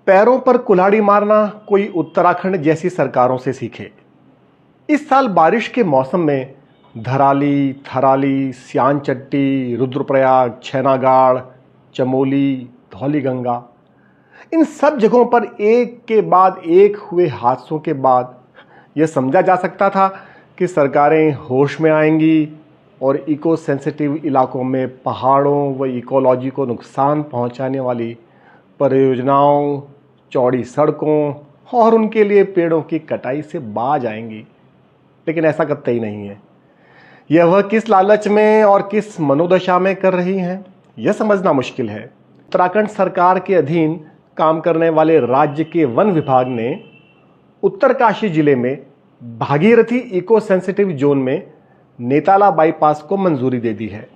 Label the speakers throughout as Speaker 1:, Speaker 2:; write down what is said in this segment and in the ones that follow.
Speaker 1: पैरों पर कुल्हाड़ी मारना कोई उत्तराखंड जैसी सरकारों से सीखे। इस साल बारिश के मौसम में धराली, थराली, सियानचट्टी, रुद्रप्रयाग, छैनागाड़, चमोली, धौलीगंगा, इन सब जगहों पर एक के बाद एक हुए हादसों के बाद यह समझा जा सकता था कि सरकारें होश में आएंगी और इको सेंसिटिव इलाकों में पहाड़ों व इकोलॉजी को नुकसान पहुंचाने वाली परियोजनाओं, चौड़ी सड़कों और उनके लिए पेड़ों की कटाई से बाज आएंगी। लेकिन ऐसा कतई नहीं है। यह वह किस लालच में और किस मनोदशा में कर रही हैं, यह समझना मुश्किल है। उत्तराखंड सरकार के अधीन काम करने वाले राज्य के वन विभाग ने उत्तरकाशी जिले में भागीरथी इको सेंसिटिव जोन में नेताला बाईपास को मंजूरी दे दी है,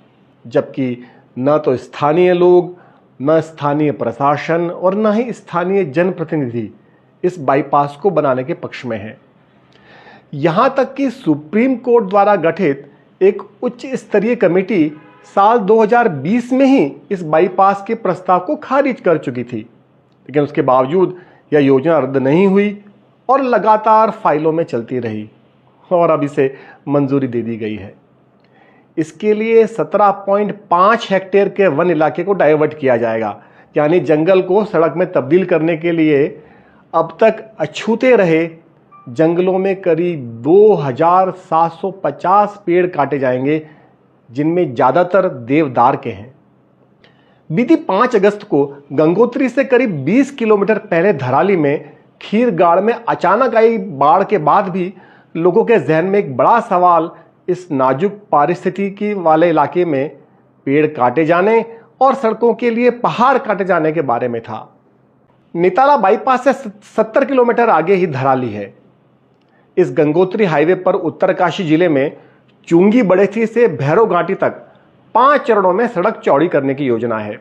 Speaker 1: जबकि न तो स्थानीय लोग, न स्थानीय प्रशासन और न ही स्थानीय जनप्रतिनिधि इस बाईपास को बनाने के पक्ष में हैं। यहां तक कि सुप्रीम कोर्ट द्वारा गठित एक उच्च स्तरीय कमेटी साल 2020 में ही इस बाईपास के प्रस्ताव को खारिज कर चुकी थी, लेकिन उसके बावजूद यह योजना रद्द नहीं हुई और लगातार फाइलों में चलती रही और अब इसे मंजूरी दे दी गई है। इसके लिए 17.5 हेक्टेयर के वन इलाके को डाइवर्ट किया जाएगा, यानी जंगल को सड़क में तब्दील करने के लिए अब तक अछूते रहे जंगलों में करीब 2750 पेड़ काटे जाएंगे, जिनमें ज्यादातर देवदार के हैं। बीती 5 अगस्त को गंगोत्री से करीब 20 किलोमीटर पहले धराली में खीरगाड़ में अचानक आई बाढ़ के बाद भी लोगों के जहन में एक बड़ा सवाल इस नाजुक पारिस्थितिकी वाले इलाके में पेड़ काटे जाने और सड़कों के लिए पहाड़ काटे जाने के बारे में था। नेताला बाईपास से 70 किलोमीटर आगे ही धराली है। इस गंगोत्री हाईवे पर उत्तरकाशी जिले में चुंगी बड़ेसी से भैरव घाटी तक 5 चरणों में सड़क चौड़ी करने की योजना है।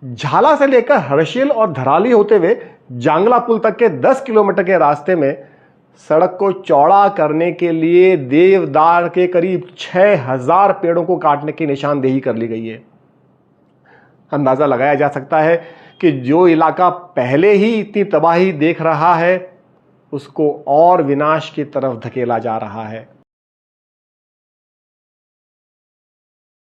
Speaker 1: झाला से लेकर हर्षिल और धराली होते हुए जांगला पुल तक के 10 किलोमीटर के रास्ते में सड़क को चौड़ा करने के लिए देवदार के करीब 6000 पेड़ों को काटने की निशानदेही कर ली गई है। अंदाजा लगाया जा सकता है कि जो इलाका पहले ही इतनी तबाही देख रहा है, उसको और विनाश की तरफ धकेला जा रहा है।